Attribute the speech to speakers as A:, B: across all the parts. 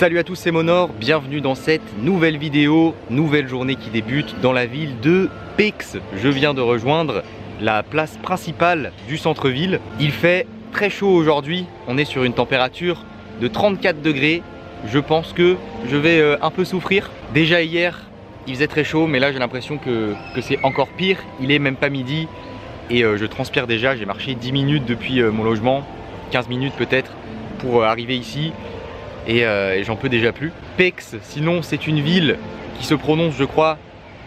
A: Salut à tous, c'est Monor, bienvenue dans cette nouvelle vidéo, nouvelle journée qui débute dans la ville de Pécs. Je viens de rejoindre la place principale du centre-ville. Il fait très chaud aujourd'hui, on est sur une température de 34 degrés. Je pense que je vais un peu souffrir. Déjà hier, il faisait très chaud, mais là j'ai l'impression que c'est encore pire. Il est même pas midi et je transpire déjà. J'ai marché 10 minutes depuis mon logement, 15 minutes peut-être pour arriver ici. Et j'en peux déjà plus. Pécs, sinon c'est une ville qui se prononce, je crois,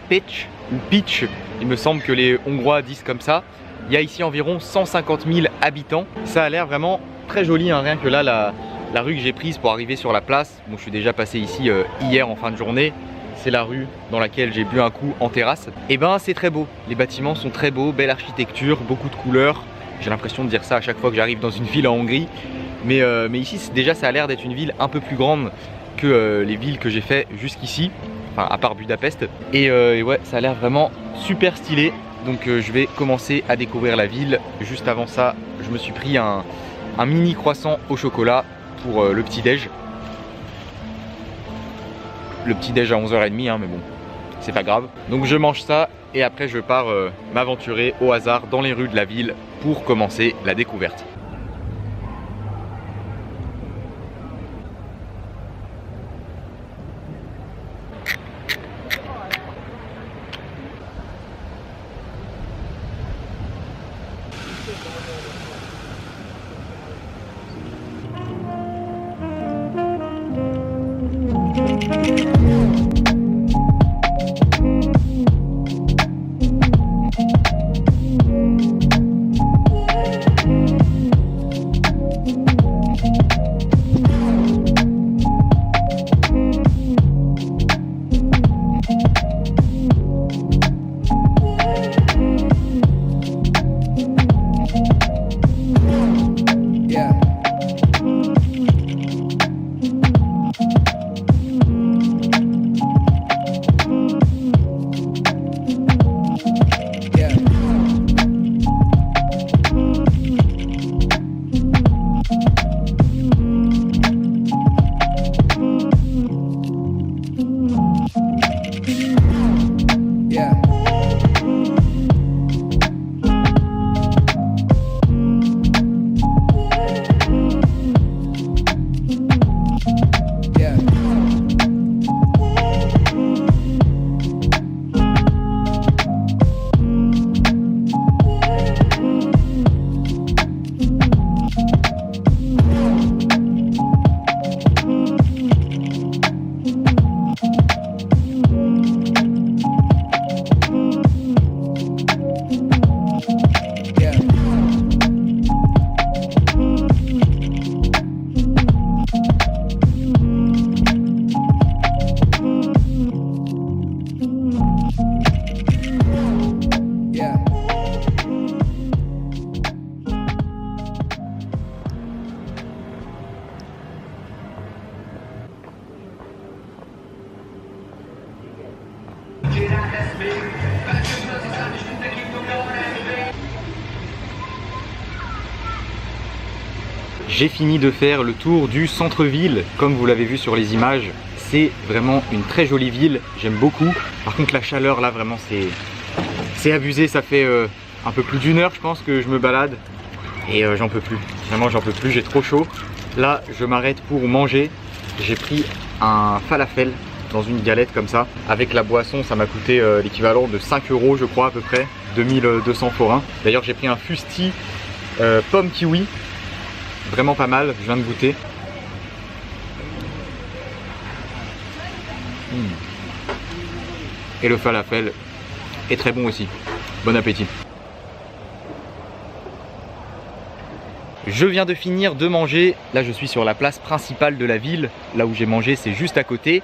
A: Pécs ou Pitch. Il me semble que les Hongrois disent comme ça. Il y a ici environ 150 000 habitants. Ça a l'air vraiment très joli, hein. Rien que là, la rue que j'ai prise pour arriver sur la place. Bon, je suis déjà passé ici hier en fin de journée. C'est la rue dans laquelle j'ai bu un coup en terrasse. Et ben c'est très beau. Les bâtiments sont très beaux, belle architecture, beaucoup de couleurs. J'ai l'impression de dire ça à chaque fois que j'arrive dans une ville en Hongrie. Mais ici, déjà, ça a l'air d'être une ville un peu plus grande que les villes que j'ai fait jusqu'ici, enfin à part Budapest. Et ouais, ça a l'air vraiment super stylé. Donc je vais commencer à découvrir la ville. Juste avant ça, je me suis pris un mini croissant au chocolat pour le petit-déj. Le petit-déj à 11h30, hein, mais bon, c'est pas grave. Donc je mange ça et après je pars m'aventurer au hasard dans les rues de la ville pour commencer la découverte. J'ai fini de faire le tour du centre-ville, comme vous l'avez vu sur les images. C'est vraiment une très jolie ville, j'aime beaucoup. Par contre la chaleur là vraiment c'est abusé, ça fait un peu plus d'1 heure je pense que je me balade. Et j'en peux plus, vraiment j'en peux plus, j'ai trop chaud. Là je m'arrête pour manger, j'ai pris un falafel dans une galette comme ça. Avec la boisson ça m'a coûté l'équivalent de 5 € je crois à peu près, 2200 forints. D'ailleurs j'ai pris un fusti pomme kiwi. Vraiment pas mal, je viens de goûter. Et le falafel est très bon aussi. Bon appétit. Je viens de finir de manger. Là je suis sur la place principale de la ville. Là où j'ai mangé c'est juste à côté.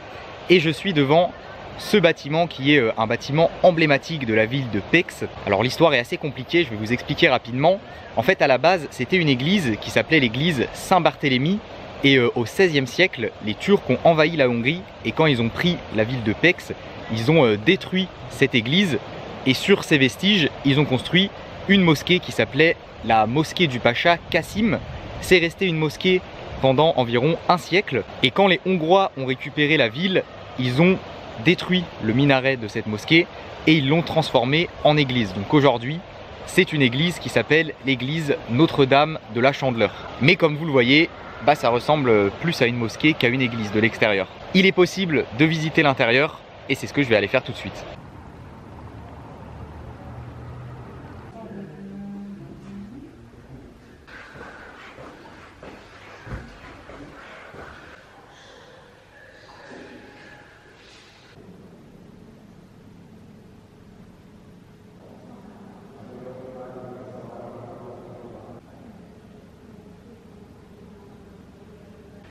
A: Et je suis devant ce bâtiment qui est un bâtiment emblématique de la ville de Pécs. Alors l'histoire est assez compliquée, je vais vous expliquer rapidement. En fait à la base c'était une église qui s'appelait l'église Saint-Barthélemy et au XVIe siècle les Turcs ont envahi la Hongrie et quand ils ont pris la ville de Pécs, ils ont détruit cette église et sur ces vestiges ils ont construit une mosquée qui s'appelait la mosquée du Pacha Kassim. C'est resté une mosquée pendant environ un siècle. Et quand les Hongrois ont récupéré la ville, ils ont détruit le minaret de cette mosquée et ils l'ont transformé en église. Donc aujourd'hui, c'est une église qui s'appelle l'église Notre-Dame de la Chandeleur. Mais comme vous le voyez, ça ressemble plus à une mosquée qu'à une église de l'extérieur. Il est possible de visiter l'intérieur et c'est ce que je vais aller faire tout de suite.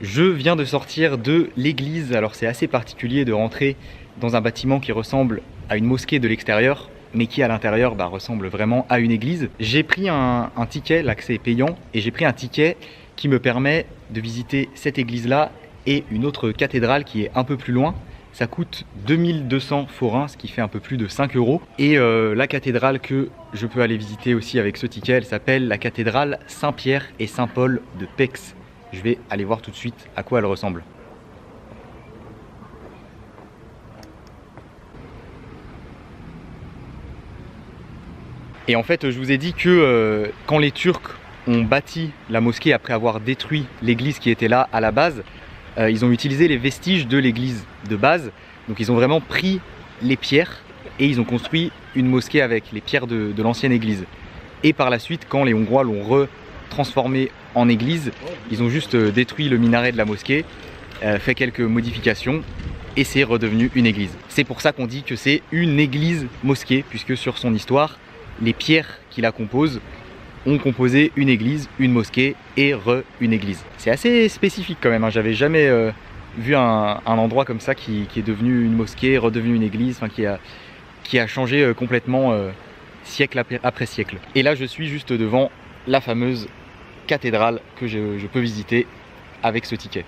A: Je viens de sortir de l'église, alors c'est assez particulier de rentrer dans un bâtiment qui ressemble à une mosquée de l'extérieur, mais qui à l'intérieur ressemble vraiment à une église. J'ai pris un ticket, l'accès est payant, et j'ai pris un ticket qui me permet de visiter cette église-là et une autre cathédrale qui est un peu plus loin. Ça coûte 2200 forains, ce qui fait un peu plus de 5 €. Et la cathédrale que je peux aller visiter aussi avec ce ticket, elle s'appelle la cathédrale Saint-Pierre et Saint-Paul de Pécs. Je vais aller voir tout de suite à quoi elle ressemble. Et en fait, je vous ai dit que quand les Turcs ont bâti la mosquée après avoir détruit l'église qui était là à la base, ils ont utilisé les vestiges de l'église de base. Donc ils ont vraiment pris les pierres et ils ont construit une mosquée avec les pierres de l'ancienne église. Et par la suite, quand les Hongrois l'ont transformé en église, ils ont juste détruit le minaret de la mosquée, fait quelques modifications et c'est redevenu une église. C'est pour ça qu'on dit que c'est une église mosquée, puisque sur son histoire, les pierres qui la composent ont composé une église, une mosquée et une église. C'est assez spécifique quand même, hein. J'avais jamais vu un endroit comme ça qui est devenu une mosquée, redevenu une église, qui a changé complètement siècle après siècle. Et là je suis juste devant la fameuse cathédrale que je peux visiter avec ce ticket.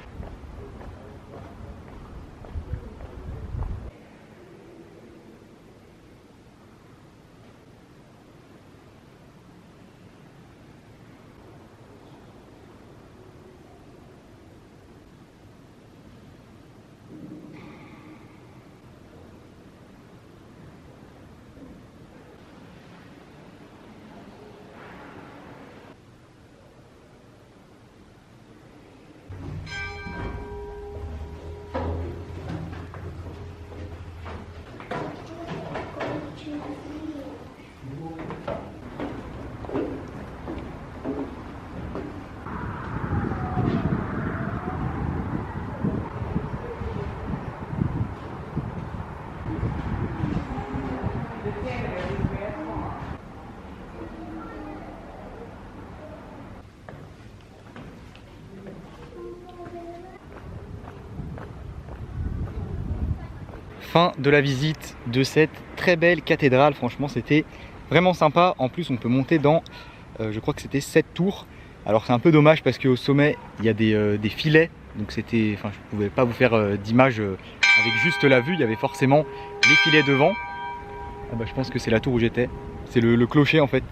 A: Fin de la visite de cette très belle cathédrale. Franchement, c'était vraiment sympa. En plus, on peut monter dans, je crois que c'était 7 tours. Alors c'est un peu dommage parce qu'au sommet, il y a des filets. Donc je ne pouvais pas vous faire d'image avec juste la vue. Il y avait forcément les filets devant. Je pense que c'est la tour où j'étais. C'est le clocher en fait.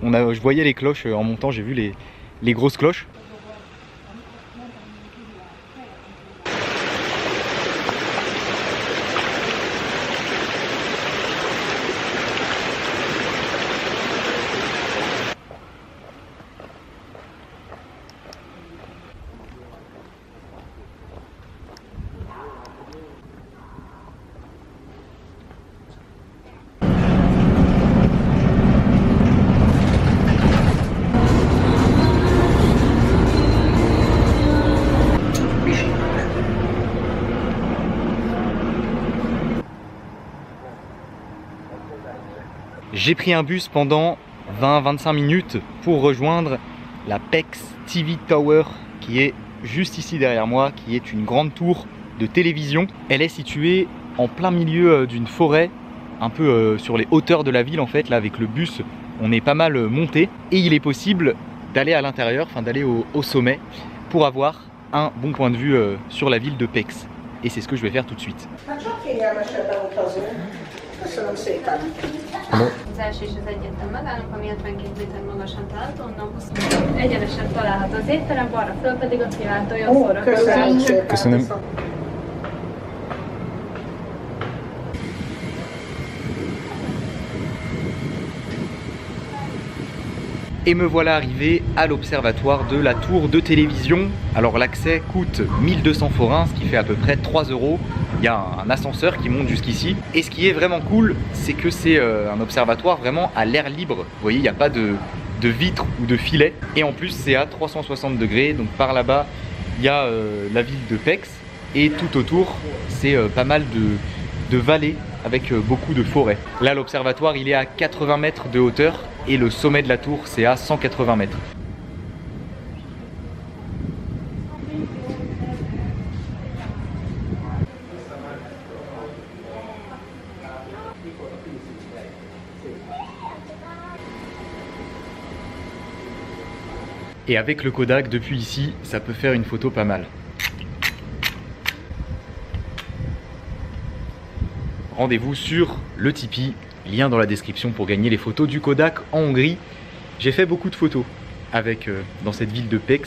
A: Je voyais les cloches en montant, j'ai vu les grosses cloches. J'ai pris un bus pendant 20-25 minutes pour rejoindre la Pécs TV Tower qui est juste ici derrière moi, qui est une grande tour de télévision. Elle est située en plein milieu d'une forêt, un peu sur les hauteurs de la ville en fait. Là avec le bus, on est pas mal monté et il est possible d'aller à l'intérieur, d'aller au sommet pour avoir un bon point de vue sur la ville de Pécs. Et c'est ce que je vais faire tout de suite.
B: Köszönöm szépen.
C: Az első és az egyetlen megállunk, ami 72 méter magasan található, onnan 20 egyenesen található az étterem, balra föl pedig a kilátója a
B: Köszönöm
C: szórakozás.
B: szépen.
A: Köszönöm. Et me voilà arrivé à l'observatoire de la tour de télévision. Alors l'accès coûte 1200 forains, ce qui fait à peu près 3 €. Il y a un ascenseur qui monte jusqu'ici. Et ce qui est vraiment cool, c'est que c'est un observatoire vraiment à l'air libre. Vous voyez, il n'y a pas de vitres ou de filets. Et en plus, c'est à 360 degrés. Donc par là-bas, il y a la ville de Pécs. Et tout autour, c'est pas mal de vallées avec beaucoup de forêts. Là, l'observatoire, il est à 80 mètres de hauteur. Et le sommet de la tour, c'est à 180 mètres. Et avec le Kodak, depuis ici, ça peut faire une photo pas mal. Rendez-vous sur le Tipeee, lien dans la description pour gagner les photos du Kodak en Hongrie. J'ai fait beaucoup de photos avec dans cette ville de Pécs.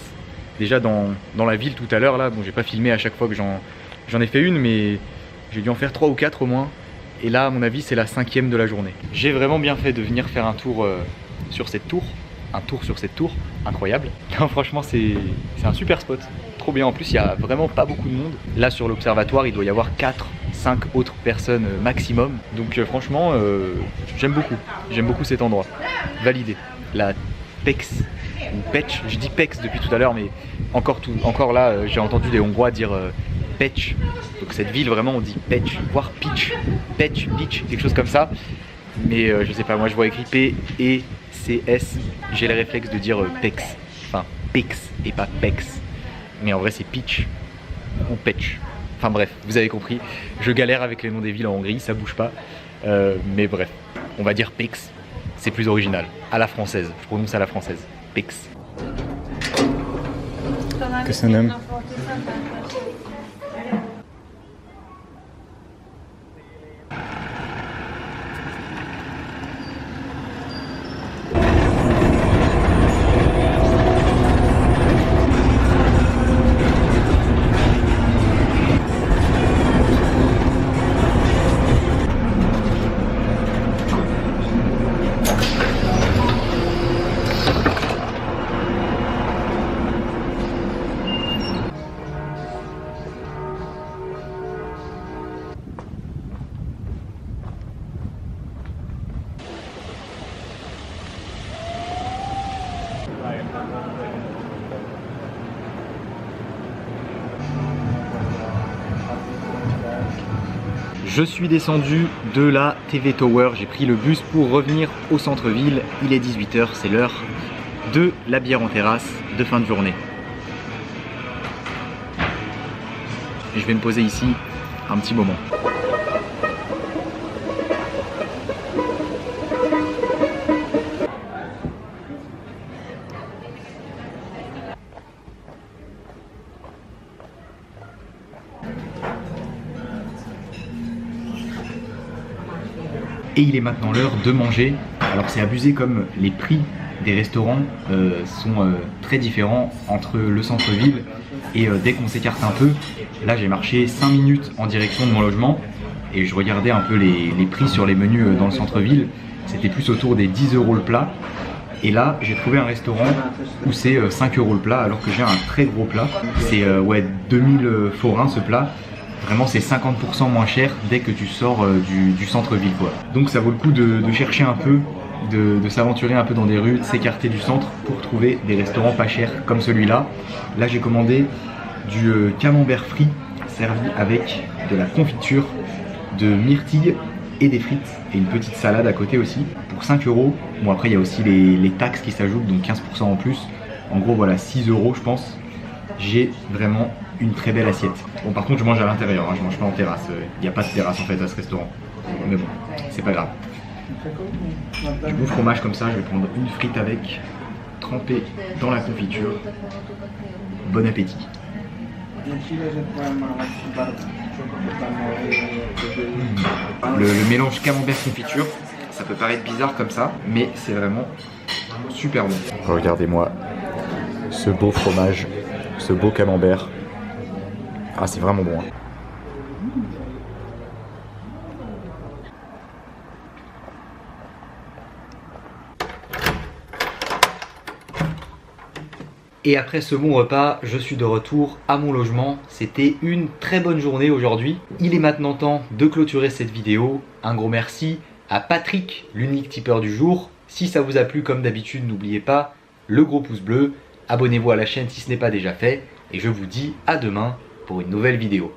A: Déjà dans la ville tout à l'heure là, bon j'ai pas filmé à chaque fois que j'en ai fait une, mais j'ai dû en faire 3 ou 4 au moins. Et là à mon avis c'est la 5e de la journée. J'ai vraiment bien fait de venir faire un tour sur cette tour. Un tour sur cette tour, incroyable. Non, franchement c'est un super spot, trop bien. En plus il y a vraiment pas beaucoup de monde. Là sur l'observatoire il doit y avoir 4-5 autres personnes maximum. Donc franchement j'aime beaucoup cet endroit. Validé. La Pécs ou Pécs, je dis Pécs depuis tout à l'heure, mais encore là j'ai entendu les Hongrois dire Pécs. Donc cette ville vraiment on dit Pécs, voire Pitch, Pécs, Pitch, quelque chose comme ça. Mais je sais pas, moi je vois écrit P-E-C-S, j'ai le réflexe de dire Pécs, enfin Pécs et pas Pécs. Mais en vrai c'est Pitch ou Pécs. Enfin bref, vous avez compris, je galère avec les noms des villes en Hongrie, ça bouge pas. Mais bref, on va dire Pécs, c'est plus original, à la française, je prononce à la française, Pécs. Köszönöm. Je suis descendu de la TV Tower, j'ai pris le bus pour revenir au centre-ville. Il est 18 h, c'est l'heure de la bière en terrasse de fin de journée. Et je vais me poser ici un petit moment. Et il est maintenant l'heure de manger. Alors c'est abusé comme les prix des restaurants sont très différents entre le centre-ville et dès qu'on s'écarte un peu, là j'ai marché 5 minutes en direction de mon logement et je regardais un peu les prix sur les menus dans le centre-ville. C'était plus autour des 10 € le plat. Et là j'ai trouvé un restaurant où c'est 5 € le plat alors que j'ai un très gros plat. C'est ouais 2000 forains ce plat. Vraiment c'est 50% moins cher dès que tu sors du centre-ville quoi. Donc ça vaut le coup de chercher un peu, de s'aventurer un peu dans des rues, de s'écarter du centre pour trouver des restaurants pas chers comme celui-là. Là j'ai commandé du camembert frit servi avec de la confiture de myrtille et des frites et une petite salade à côté aussi pour 5 €. Bon après il y a aussi les taxes qui s'ajoutent, donc 15% en plus. En gros voilà 6 € je pense. J'ai vraiment une très belle assiette. Bon par contre je mange à l'intérieur, hein, je mange pas en terrasse. Il n'y a pas de terrasse en fait à ce restaurant. Mais bon, c'est pas grave. Du bon fromage comme ça, je vais prendre une frite avec, trempée dans la confiture. Bon appétit. Le mélange camembert confiture, ça peut paraître bizarre comme ça, mais c'est vraiment super bon. Regardez-moi ce beau fromage, ce beau camembert. Ah, c'est vraiment bon. Et après ce bon repas, je suis de retour à mon logement. C'était une très bonne journée aujourd'hui. Il est maintenant temps de clôturer cette vidéo. Un gros merci à Patrick, l'unique tipeur du jour. Si ça vous a plu, comme d'habitude, n'oubliez pas le gros pouce bleu. Abonnez-vous à la chaîne si ce n'est pas déjà fait. Et je vous dis à demain pour une nouvelle vidéo.